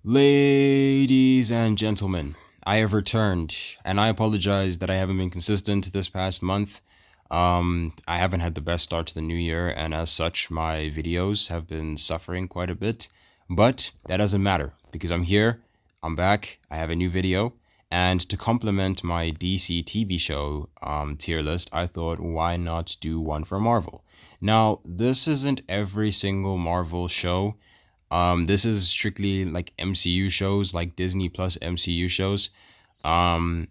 Ladies and gentlemen, I have returned, and I apologize that I haven't been consistent this past month. I haven't had the best start to the new year, and as such, my videos have been suffering quite a bit. But that doesn't matter because I'm here, I'm back, I have a new video, and to complement my DC TV show tier list, I thought why not do one for Marvel? Now, this isn't every single Marvel show. This is strictly like MCU shows, like Disney Plus MCU shows. Um,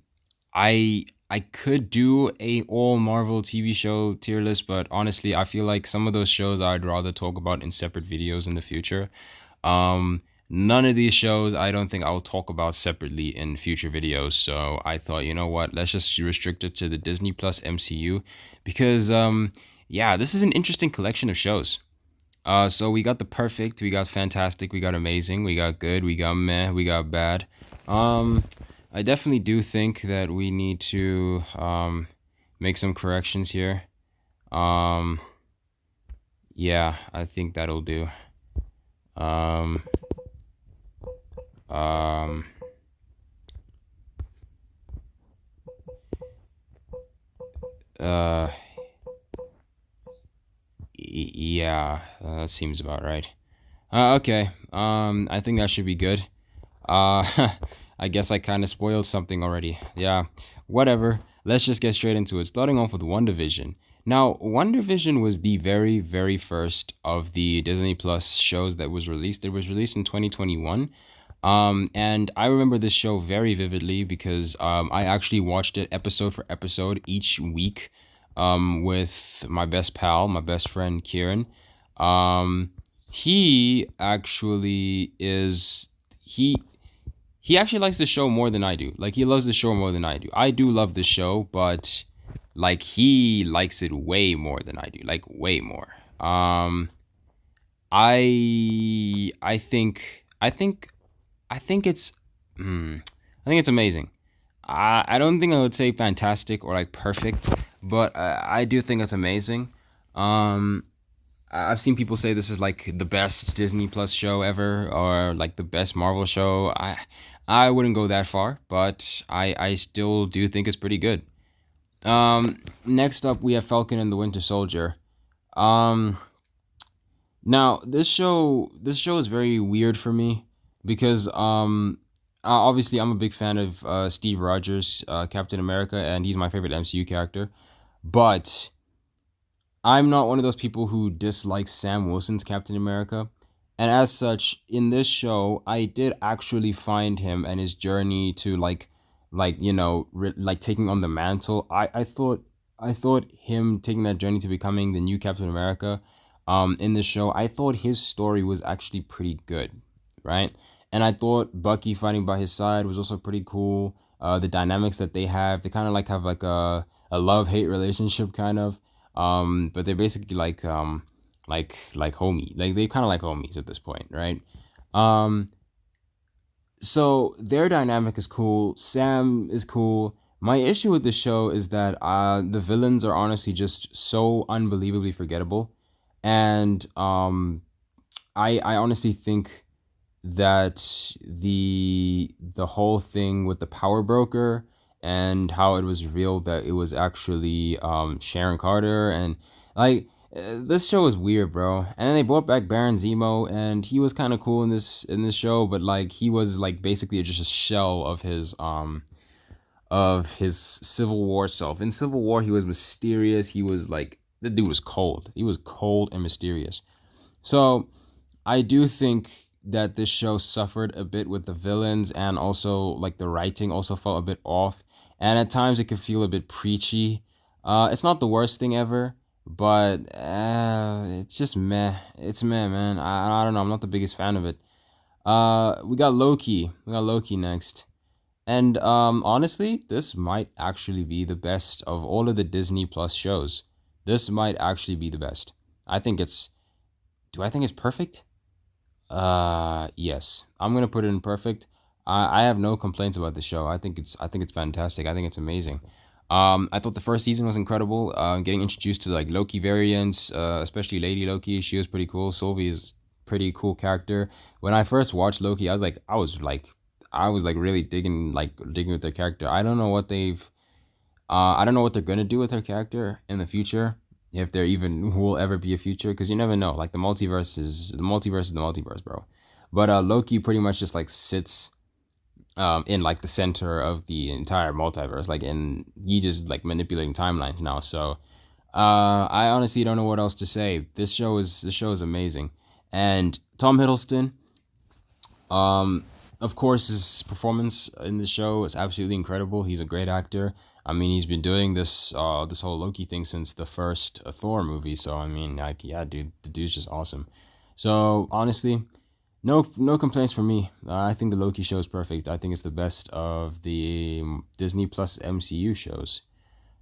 I could do a all Marvel TV show tier list, but honestly, I feel like some of those shows I'd rather talk about in separate videos in the future. Um, None of these shows I don't think I'll talk about separately in future videos. So I thought, you know what, let's just restrict it to the Disney Plus MCU because yeah, this is an interesting collection of shows. So we got the perfect, we got fantastic, we got amazing, we got good, we got meh, we got bad. Um, I definitely do think that we need to make some corrections here. Um, yeah, I think that'll do. Um, um, uh, yeah, that seems about right. Okay. I think that should be good. Uh, I guess I kind of spoiled something already. Yeah, whatever. Let's just get straight into it. Starting off with WandaVision. Now, WandaVision was the very, very first of the Disney Plus shows that was released. It was released in 2021. And I remember this show very vividly because I actually watched it episode for episode each week with my best pal, my best friend Kieran. Um, he actually is he actually likes the show more than I do. Like he loves the show more than I do. I do love the show, but like he likes it way more than I do. Like way more. I think it's I think it's amazing. I don't think I would say fantastic or like perfect, but I do think it's amazing. Um, I've seen people say this is like the best Disney Plus show ever, or like the best Marvel show. I wouldn't go that far, but I still do think it's pretty good. Next up we have Falcon and the Winter Soldier. Um, Now this show is very weird for me because obviously I'm a big fan of Steve Rogers, Captain America, and he's my favorite MCU character. But I'm not one of those people who dislikes Sam Wilson's Captain America. And as such, in this show, I did actually find him and his journey to like taking on the mantle. I thought him taking that journey to becoming the new Captain America, in the show, I thought his story was actually pretty good, right? And I thought Bucky fighting by his side was also pretty cool. The dynamics that they have, they kind of like have like a love hate relationship kind of. But they're basically like homie, like they kind of like homies at this point, right? Um, so their dynamic is cool. Sam is cool. My issue with the show is that the villains are honestly just so unbelievably forgettable, and I honestly think that the whole thing with the power broker and how it was revealed that it was actually Sharon Carter and like this show is weird, bro. And then they brought back Baron Zemo, and he was kind of cool in this show, but like he was like basically just a shell of his Civil War self. In Civil War, he was mysterious. He was like the dude was cold. He was cold and mysterious. So I do think that this show suffered a bit with the villains, and also like the writing also felt a bit off, and at times it could feel a bit preachy. It's not the worst thing ever, but it's just meh. It's meh, man. I don't know. I'm not the biggest fan of it. We got Loki. We got Loki next. And honestly, this might actually be the best of all of the Disney Plus shows. This might actually be the best. I think it's. Do I think it's perfect? Yes. I'm gonna put it in perfect. I have no complaints about the show. I think it's fantastic. I think it's amazing. I thought the first season was incredible. Getting introduced to like Loki variants, especially Lady Loki, she was pretty cool. Sylvie is pretty cool character. When I first watched Loki, I was like really digging with their character. I don't know what I don't know what they're gonna do with her character in the future, if there even will ever be a future, because you never know. Like the multiverse, bro. But Loki pretty much just like sits in like the center of the entire multiverse, like, and he just like manipulating timelines now. So I honestly don't know what else to say. This show is amazing, and Tom Hiddleston, um, of course, his performance in the show is absolutely incredible. He's a great actor. I mean, he's been doing this whole Loki thing since the first Thor movie. So I mean, like, yeah, dude, the dude's just awesome. So honestly, no complaints from me. I think the Loki show is perfect. I think it's the best of the Disney Plus MCU shows.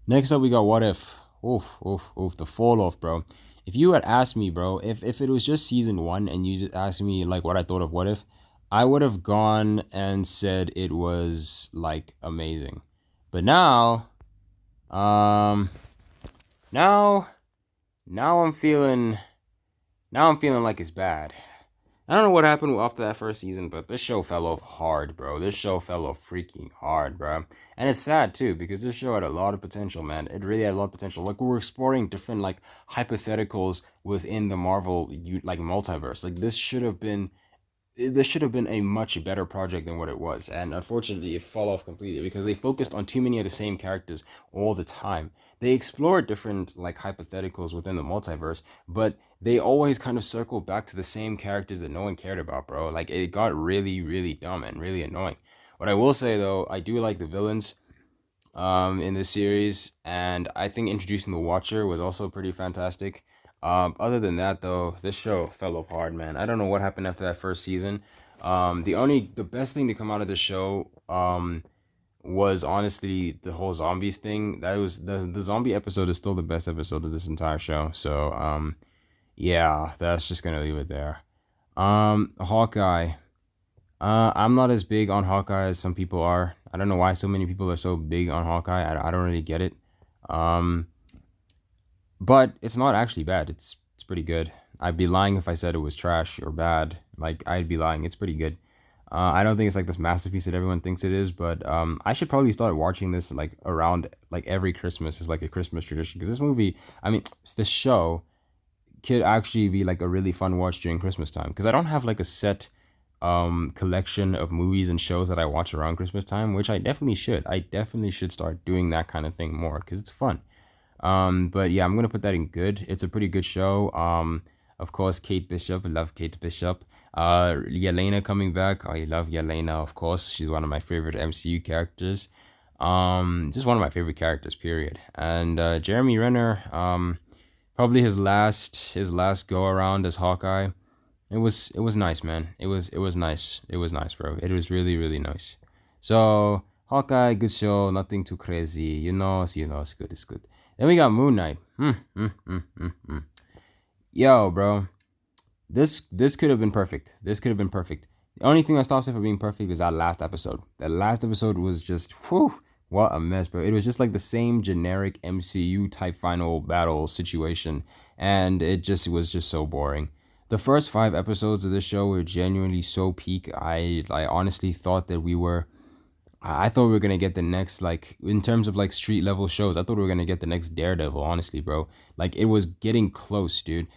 Next up, we got What If. Oof, oof, oof. The fall off, bro. If you had asked me, bro, if it was just season one and you just asked me like what I thought of What If, I would have gone and said it was like amazing. But um, now, now I'm feeling, now I'm feeling like it's bad. I don't know what happened after that first season, but this show fell off hard, bro. This show fell off freaking hard, bro. And it's sad too, because this show had a lot of potential, man. It really had a lot of potential. Like, we were exploring different like hypotheticals within the Marvel like multiverse. Like, this should have been a much better project than what it was, and unfortunately it fell off completely because they focused on too many of the same characters all the time. They explored different like hypotheticals within the multiverse, but they always kind of circled back to the same characters that no one cared about, bro. Like, it got really, really dumb and really annoying. What I will say though, I do like the villains in this series, and I think introducing the Watcher was also pretty fantastic. Other than that, though, this show fell off hard, man. I don't know what happened after that first season. The best thing to come out of the show was honestly the whole zombies thing. That was the zombie episode is still the best episode of this entire show. So yeah, that's just gonna leave it there. Hawkeye. I'm not as big on Hawkeye as some people are. I don't know why so many people are so big on Hawkeye. I don't really get it. Um, but it's not actually bad. It's pretty good. I'd be lying if I said it was trash or bad. Like, I'd be lying. It's pretty good. I don't think it's like this masterpiece that everyone thinks it is, but I should probably start watching this like around like every Christmas as like a Christmas tradition, because this movie, I mean, this show could actually be like a really fun watch during Christmas time, because I don't have like a set collection of movies and shows that I watch around Christmas time, which I definitely should. I definitely should start doing that kind of thing more because it's fun. But yeah, I'm gonna put that in good. It's a pretty good show. Of course, Kate Bishop. I love Kate Bishop. Yelena coming back. I love Yelena. Of course, she's one of my favorite MCU characters. Just one of my favorite characters. Period. And Jeremy Renner. Probably his last go around as Hawkeye. It was nice, man. It was nice. It was nice, bro. It was really, really nice. So Hawkeye, good show. Nothing too crazy. It's good. It's good. Then we got Moon Knight. Yo, bro. This could have been perfect. This could have been perfect. The only thing that stops it from being perfect is that last episode. That last episode was just, whew, what a mess, bro. It was just like the same generic MCU type final battle situation, and it was just so boring. The first 5 episodes of this show were genuinely so peak. I honestly thought that I thought we were gonna get the next, like, in terms of like street level shows, I thought we were gonna get the next Daredevil, honestly, bro. Like, it was getting close, dude.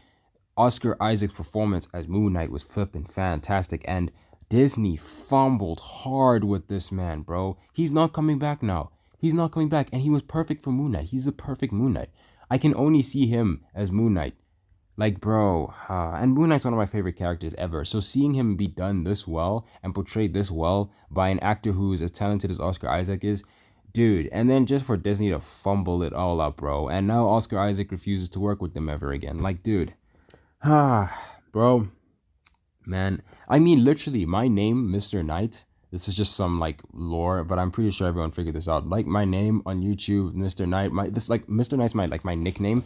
Oscar Isaac's performance as Moon Knight was flipping fantastic, and Disney fumbled hard with this man, bro. He's not coming back now. He's not coming back, and he was perfect for Moon Knight. He's the perfect Moon Knight. I can only see him as Moon Knight. Like, bro, and Moon Knight's one of my favorite characters ever. So seeing him be done this well and portrayed this well by an actor who is as talented as Oscar Isaac is, dude. And then just for Disney to fumble it all up, bro. And now Oscar Isaac refuses to work with them ever again. Like, dude, bro, man. I mean, literally, my name, Mr. Knight. This is just some like lore, but I'm pretty sure everyone figured this out. Like, my name on YouTube, Mr. Knight. Mr. Knight's my nickname.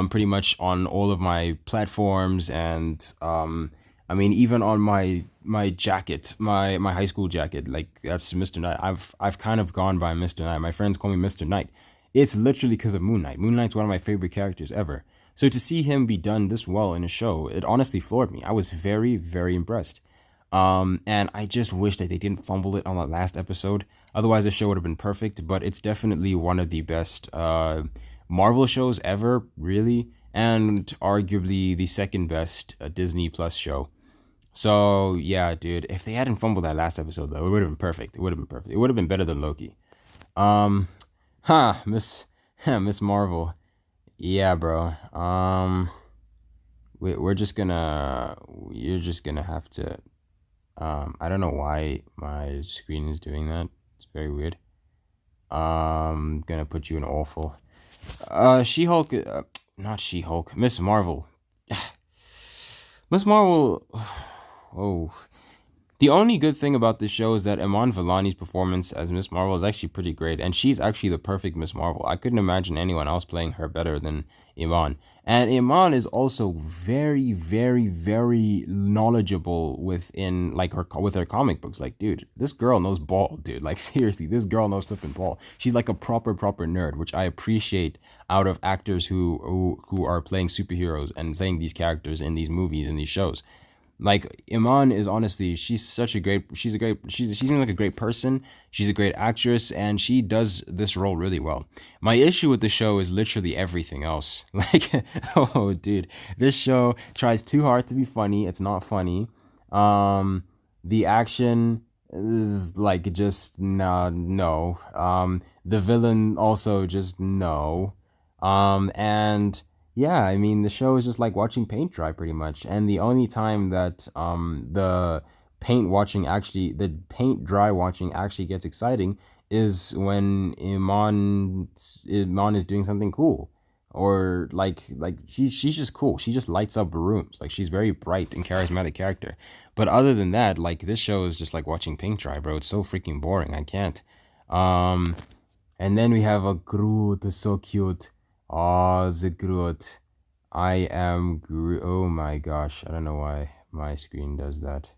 Pretty much on all of my platforms, and I mean, even on my jacket, my high school jacket, like, that's Mr. Knight. I've kind of gone by Mr. Knight. My friends call me Mr. Knight. It's literally because of Moon Knight. Moon Knight's one of my favorite characters ever. So to see him be done this well in a show, it honestly floored me. I was very, very impressed. And I just wish that they didn't fumble it on that last episode. Otherwise, the show would have been perfect. But it's definitely one of the best Marvel shows ever, really, and arguably the second best Disney Plus show. So yeah, dude, if they hadn't fumbled that last episode, though, it would have been perfect. It would have been perfect. It would have been better than Loki. Um, Miss Miss Marvel. Yeah, bro. We're just gonna. You're just gonna have to. I don't know why my screen is doing that. It's very weird. Gonna put you in awful. She Hulk. Not She Hulk. Miss Marvel. Miss Marvel. Oh, the only good thing about this show is that Iman Vellani's performance as Miss Marvel is actually pretty great, and she's actually the perfect Miss Marvel. I couldn't imagine anyone else playing her better than Iman. And Iman is also very, very, very knowledgeable within like her with her comic books. Like, dude, this girl knows ball, dude. Like, seriously, this girl knows flipping ball. She's like a proper nerd, which I appreciate out of actors who are playing superheroes and playing these characters in these movies and these shows. Like Iman is honestly, she seems like a great person. She's a great actress, and she does this role really well. My issue with the show is literally everything else. Like, oh dude, this show tries too hard to be funny. It's not funny. The action is like just no. The villain also just no. And yeah, I mean the show is just like watching paint dry pretty much. And the only time that the paint dry watching actually gets exciting is when Iman is doing something cool. Or like she's just cool. She just lights up rooms. Like she's very bright and charismatic character. But other than that, like this show is just like watching paint dry, bro. It's so freaking boring. I can't. Um and then we have a Groot, it's so cute. Oh, the Groot. I am Groot. Oh my gosh, I don't know why my screen does that.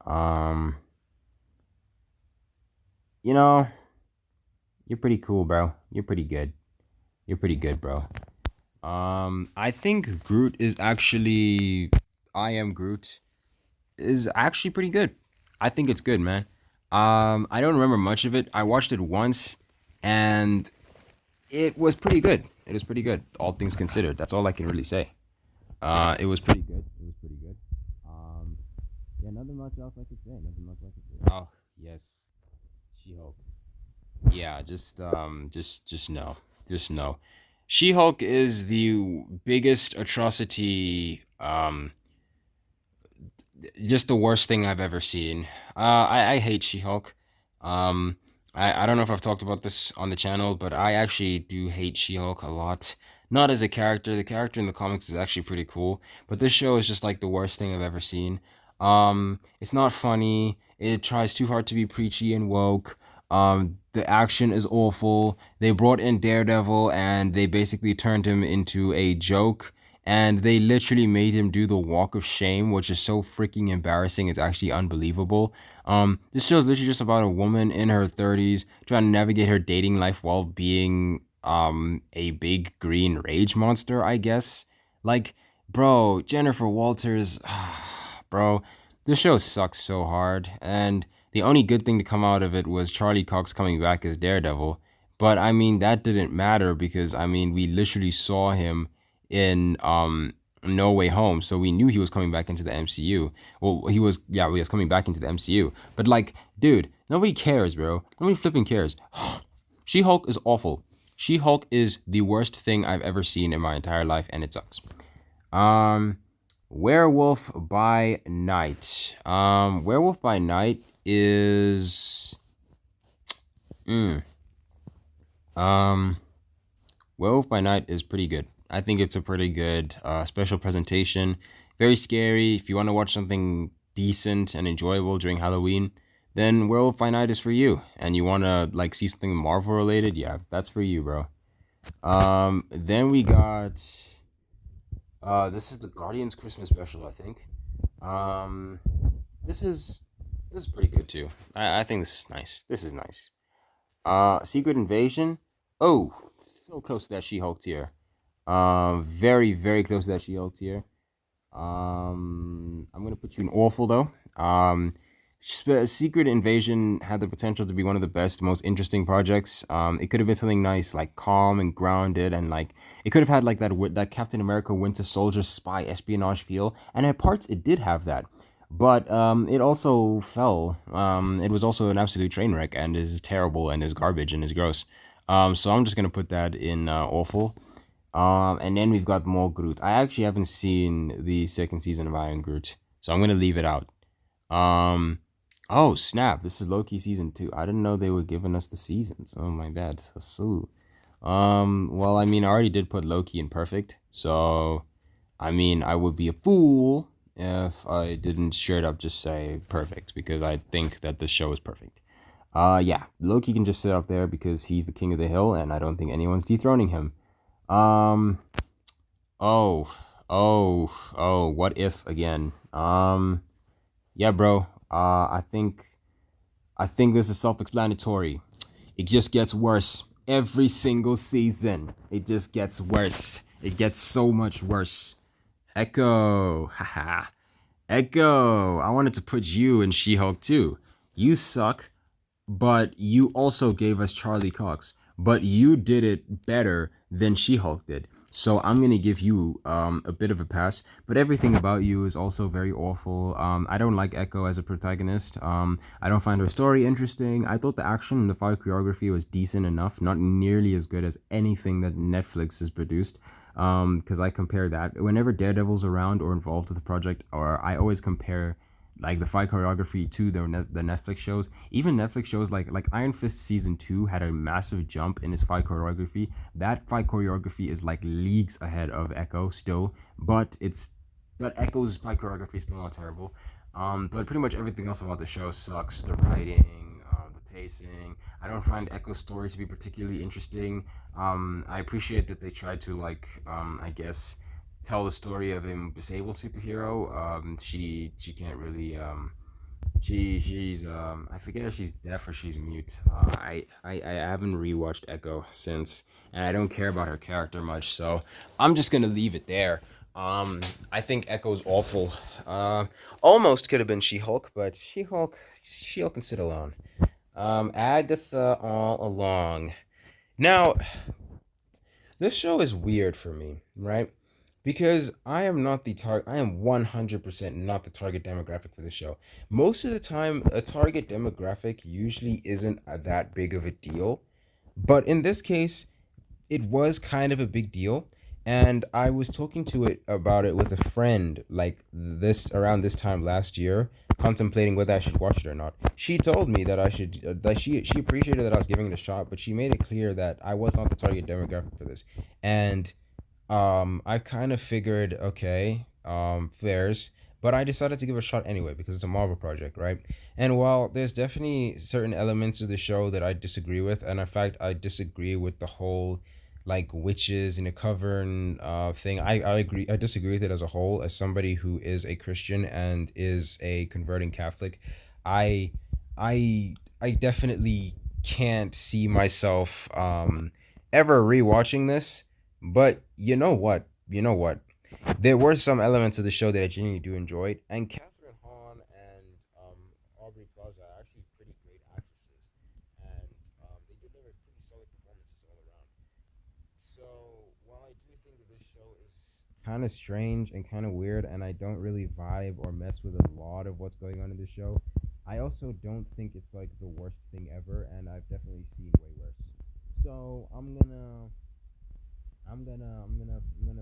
Um, you know, you're pretty cool, bro. You're pretty good. You're pretty good, bro. I think Groot is actually I am Groot is actually pretty good. I think it's good, man. I don't remember much of it. I watched it once and it was pretty good. It was pretty good, all things considered. That's all I can really say. It was pretty good. It was pretty good. Um, yeah, nothing much else I could say. Nothing much I could say. Oh yes, She-Hulk. Yeah, just no, just no. She-Hulk is the biggest atrocity. Just the worst thing I've ever seen. I hate She-Hulk. Um, I don't know if I've talked about this on the channel, but I actually do hate She-Hulk a lot. Not as a character. The character in the comics is actually pretty cool, but this show is just like the worst thing I've ever seen. It's not funny. It tries too hard to be preachy and woke. The action is awful. They brought in Daredevil and they basically turned him into a joke, and they literally made him do the walk of shame, which is so freaking embarrassing. It's actually unbelievable. This show is literally just about a woman in her 30s trying to navigate her dating life while being a big green rage monster, I guess. Like, bro, Jennifer Walters, bro, this show sucks so hard, and the only good thing to come out of it was Charlie Cox coming back as Daredevil. But I mean, that didn't matter because I mean, we literally saw him in No Way Home, so we knew he was coming back into the MCU. Well, he was coming back into the MCU. But like, dude, nobody cares, bro. Nobody flipping cares. She-Hulk is awful. She-Hulk is the worst thing I've ever seen in my entire life, and it sucks. Um, Werewolf by Night. Werewolf by Night is mm, um Werewolf by Night is pretty good. I think it's a pretty good special presentation. Very scary. If you want to watch something decent and enjoyable during Halloween, then Werewolf by Night is for you. And you want to like see something Marvel related, yeah, that's for you, bro. Then we got this is the Guardians Christmas special, I think. Um, this is pretty good too. I think this is nice. This is nice. Secret Invasion. Oh, so close to that She-Hulk tier. Very, very close to that She-Hulk tier. I'm gonna put you in awful though. Secret Invasion had the potential to be one of the best, most interesting projects. It could have been something nice, like calm and grounded, and like it could have had like that Captain America Winter Soldier spy espionage feel. And at parts, it did have that, but it also fell. It was also an absolute train wreck, and is terrible, and is garbage, and is gross. So I'm just gonna put that in awful. And then we've got more Groot. I actually haven't seen the second season of Iron Groot, so I'm gonna leave it out. Um, oh snap! This is Loki season 2. I didn't know they were giving us the seasons. Oh my bad. So, well, I mean, I already did put Loki in perfect, so I mean, I would be a fool if I didn't straight up just say perfect because I think that the show is perfect. Yeah, Loki can just sit up there because he's the king of the hill, and I don't think anyone's dethroning him. Um, Oh, what if again? Yeah, bro. I think this is self-explanatory. It just gets worse every single season. It just gets worse. It gets so much worse. Echo, haha. Echo. I wanted to put you in She-Hulk too. You suck, but you also gave us Charlie Cox. But you did it better than She Hulk did. So I'm gonna give you a bit of a pass. But everything about you is also very awful. I don't like Echo as a protagonist. I don't find her story interesting. I thought the action and the fight choreography was decent enough, not nearly as good as anything that Netflix has produced. Because I compare that whenever Daredevil's around or involved with the project, or I always compare like the fight choreography to the Netflix shows. Even Netflix shows like Iron Fist season 2 had a massive jump in its fight choreography. That fight choreography is like leagues ahead of Echo still, but Echo's fight choreography is still not terrible. But pretty much everything else about the show sucks. The writing, the pacing. I don't find Echo's story to be particularly interesting. I appreciate that they tried to I guess tell the story of a disabled superhero. She can't really she's I forget if she's deaf or she's mute. I haven't rewatched Echo since, and I don't care about her character much, so I'm just gonna leave it there. I think Echo's awful. Almost could have been She-Hulk, but She-Hulk can sit alone. Agatha all along. Now, this show is weird for me, right? Because I am not the target. I am 100% not the target demographic for this show. Most of the time, a target demographic usually isn't that big of a deal. But in this case, it was kind of a big deal. And I was talking to it about it with a friend like this around this time last year, contemplating whether I should watch it or not. She told me that I should that she appreciated that I was giving it a shot, but she made it clear that I was not the target demographic for this. And I kind of figured, okay, fairs, but I decided to give it a shot anyway because it's a Marvel project, right? And while there's definitely certain elements of the show that I disagree with, and in fact, I disagree with the whole like witches in a cavern thing. I agree. I disagree with it as a whole. As somebody who is a Christian and is a converting Catholic, I I definitely can't see myself ever rewatching this. But you know what? You know what? There were some elements of the show that I genuinely do enjoy, and Catherine Hahn and Aubrey Plaza are actually pretty great actresses, and they delivered pretty solid performances all around. So while I do think that this show is kind of strange and kind of weird, and I don't really vibe or mess with a lot of what's going on in the show, I also don't think it's like the worst thing ever, and I've definitely seen way worse. So I'm gonna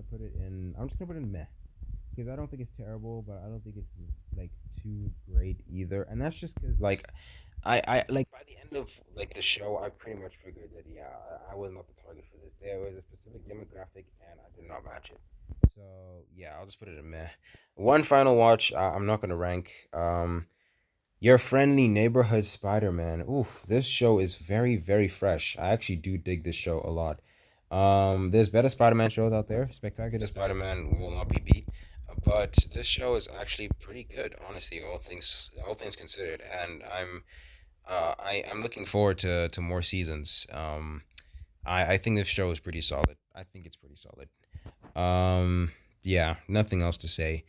put it in. I'm just gonna put it in meh because I don't think it's terrible, but I don't think it's like too great either. And that's just because I like by the end of like the show, I pretty much figured that yeah, I was not the target for this. There was a specific demographic, and I did not match it. So yeah, I'll just put it in meh. One final watch. I'm not gonna rank. Your Friendly Neighborhood Spider-Man. Oof, this show is very, very fresh. I actually do dig this show a lot. There's better Spider-Man shows out there. Spectacular Spider-Man will not be beat, but this show is actually pretty good, honestly, all things considered. And I'm looking forward to more seasons. I think this show is pretty solid. I think it's pretty solid. Um, yeah, nothing else to say.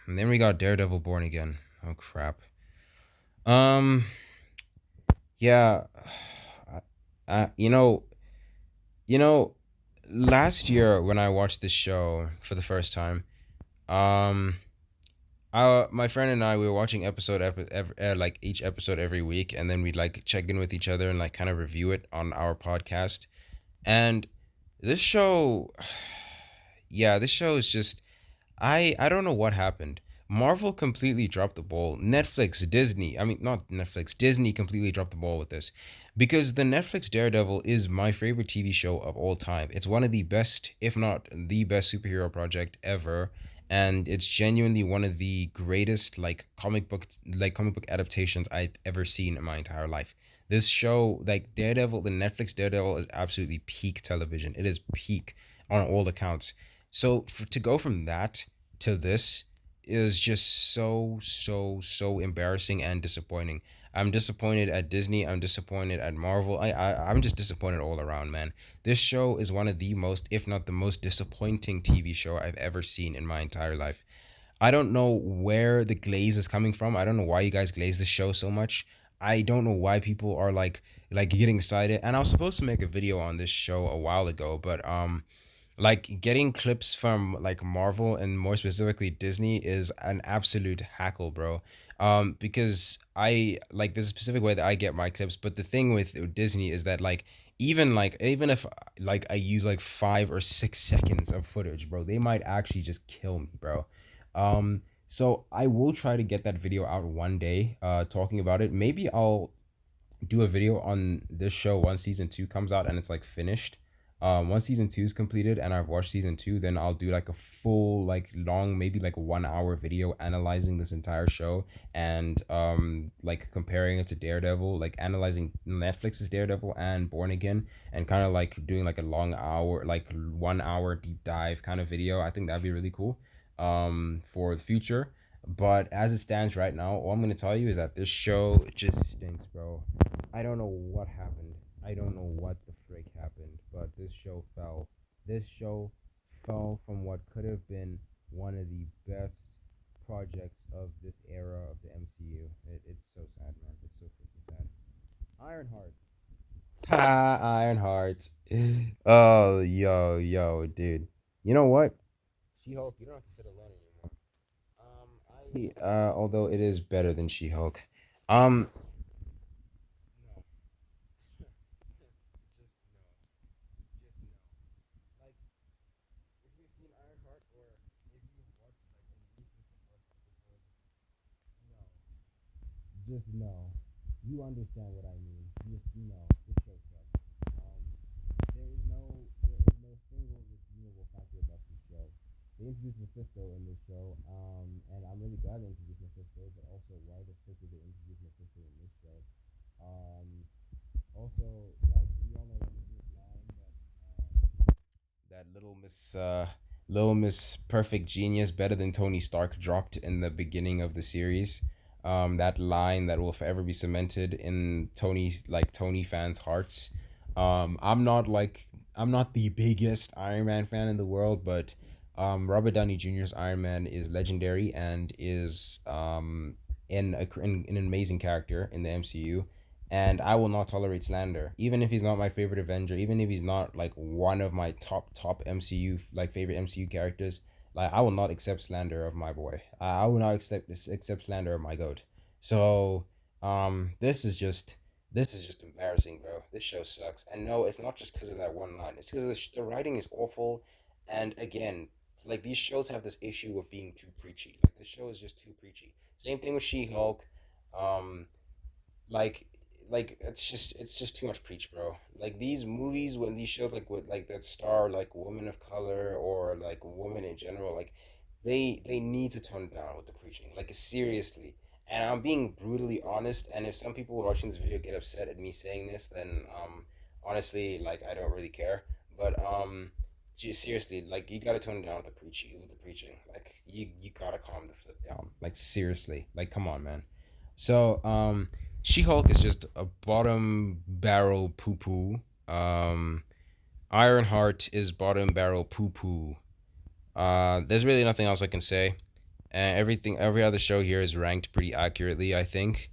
And then we got Daredevil Born Again. Oh crap. Um, yeah, you know, you know, last year when I watched this show for the first time, um, my friend and I we were watching like each episode every week, and then we'd like check in with each other and like kind of review it on our podcast. And this show, yeah, this show is just I don't know what happened. Marvel completely dropped the ball. Netflix, Disney, I mean not Netflix, Disney completely dropped the ball with this. Because the Netflix Daredevil is my favorite TV show of all time. It's one of the best, if not the best superhero project ever, and it's genuinely one of the greatest comic book adaptations I've ever seen in my entire life. This show, like Daredevil, the Netflix Daredevil is absolutely peak television. It is peak on all accounts. So to go from that to this is just so embarrassing and disappointing. I'm disappointed at Disney. I'm disappointed at Marvel. I'm just disappointed all around, man. This show is one of the most, if not the most disappointing TV show I've ever seen in my entire life. I don't know where the glaze is coming from. I don't know why you guys glaze the show so much. I don't know why people are like getting excited. And I was supposed to make a video on this show a while ago, but like getting clips from like Marvel and more specifically Disney is an absolute hackle, bro. Because I like there's a specific way that I get my clips, but the thing with Disney is that even if like I use like 5 or 6 seconds of footage, bro, they might actually just kill me, bro. So I will try to get that video out one day, talking about it. Maybe I'll do a video on this show once season two comes out and it's like finished. Once season two is completed and I've watched season two, then I'll do like a full, like long, maybe like 1 hour video analyzing this entire show and like comparing it to Daredevil, like analyzing Netflix's Daredevil and Born Again, and kind of like doing like a long hour, like 1 hour deep dive kind of video. I think that'd be really cool for the future. But as it stands right now, all I'm gonna tell you is that this show just stinks, bro. I don't know what happened. I don't know what the frick happened, but this show fell. This show fell from what could have been one of the best projects of this era of the MCU. It's so sad, man. It's so freaking sad. Ironheart. Ha, Ironheart. Oh, yo, dude. You know what? She-Hulk, you don't have to sit alone anymore. Although it is better than She-Hulk. Um, no, just no, just no. Like, if you've seen Ironheart or if you've watched like at least just the first episode, no, just no. You understand what I mean. Just no. This show sucks. Um, there is no single redeemable factor about this show. They introduced Mephisto in this show, and I'm really glad they introduced Mephisto, but also why the frick did they introduce Mephisto in this show? Um, also, like we all know that Miss line that little Miss Perfect Genius, better than Tony Stark, dropped in the beginning of the series. That line that will forever be cemented in Tony fans' hearts. I'm not the biggest Iron Man fan in the world, but Robert Downey Jr.'s Iron Man is legendary and is in an amazing character in the MCU, and I will not tolerate slander. Even if he's not my favorite Avenger, even if he's not like one of my top MCU like favorite MCU characters, like I will not accept slander of my boy. I will not accept slander of my goat. So this is just embarrassing, bro. This show sucks. And no, it's not just because of that one line. It's because the writing is awful. And again, like these shows have this issue of being too preachy. Like this show is just too preachy. Same thing with She-Hulk. Um, like it's just too much preach, bro. Like these movies, when these shows like with like that star like women of color or like women in general, like they need to tone it down with the preaching, like seriously. And I'm being brutally honest, and if some people watching this video get upset at me saying this, then honestly, like I don't really care. But just seriously, like you gotta tone it down with the preaching. Like you gotta calm the flip down, like seriously, like come on, man. So She Hulk is just a bottom barrel poo poo. Um, Ironheart is bottom barrel poo poo. There's really nothing else I can say. And every other show here is ranked pretty accurately, I think.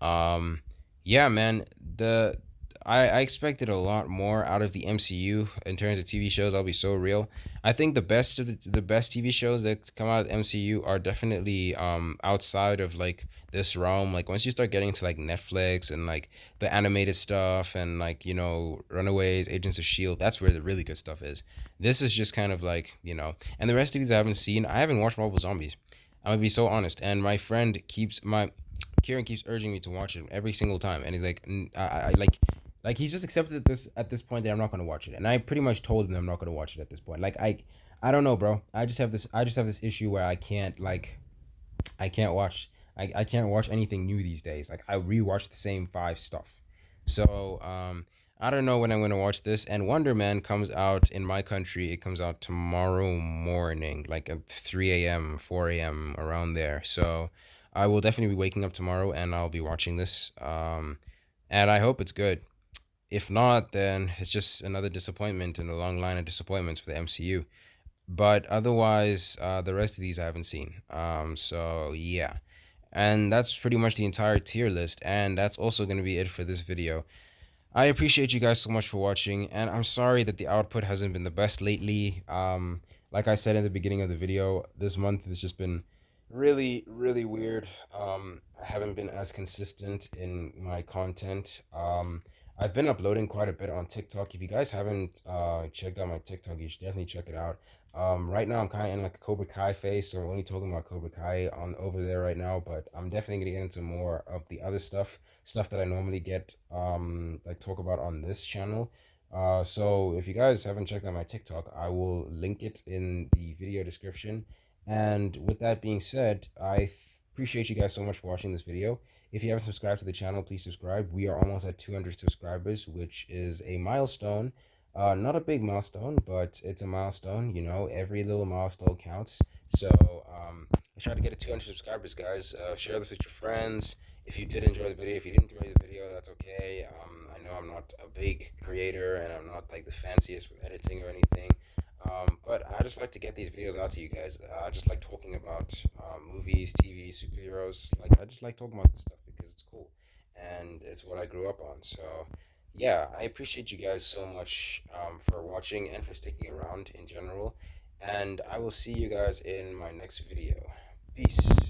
Um, yeah, man, the I expected a lot more out of the MCU in terms of TV shows. I'll be so real. I think the best of the best TV shows that come out of the MCU are definitely outside of like this realm. Like once you start getting to like Netflix and like the animated stuff and like Runaways, Agents of Shield, that's where the really good stuff is. This is just kind of like and the rest of these I haven't seen. I haven't watched Marvel Zombies. I'm gonna be so honest. And my friend keeps my Kieran keeps urging me to watch it every single time, and he's like, I like he's just accepted at this point that I'm not gonna watch it, and I pretty much told him I'm not gonna watch it at this point. Like I don't know, bro. I just have this issue where I can't watch I can't watch anything new these days. Like I rewatch the same five stuff. So I don't know when I'm gonna watch this. And Wonder Man comes out in my country. It comes out tomorrow morning, like at 3 a.m., 4 a.m. around there. So I will definitely be waking up tomorrow and I'll be watching this. And I hope it's good. If not, then it's just another disappointment in the long line of disappointments for the MCU. But otherwise, the rest of these I haven't seen. So yeah. And that's pretty much the entire tier list. And that's also going to be it for this video. I appreciate you guys so much for watching. And I'm sorry that the output hasn't been the best lately. Like I said in the beginning of the video, this month has just been really, really weird. I haven't been as consistent in my content. I've been uploading quite a bit on TikTok. If you guys haven't checked out my TikTok, you should definitely check it out. Right now I'm kind of in like a Cobra Kai phase, so we're only talking about Cobra Kai on over there right now. But I'm definitely gonna get into more of the other stuff that I normally get like talk about on this channel. So if you guys haven't checked out my TikTok, I will link it in the video description. And with that being said, appreciate you guys so much for watching this video. If you haven't subscribed to the channel, please subscribe. We are almost at 200 subscribers, which is a milestone. Not a big milestone, but it's a milestone. Every little milestone counts. So let's try to get to 200 subscribers, guys. Share this with your friends. If you did enjoy the video, if you didn't enjoy the video, that's okay. I know I'm not a big creator and I'm not like the fanciest with editing or anything. But I just like to get these videos out to you guys. I just like talking about movies, TV, superheroes. Like I just like talking about this stuff because it's cool and it's what I grew up on. So yeah, I appreciate you guys so much for watching and for sticking around in general. And I will see you guys in my next video. Peace.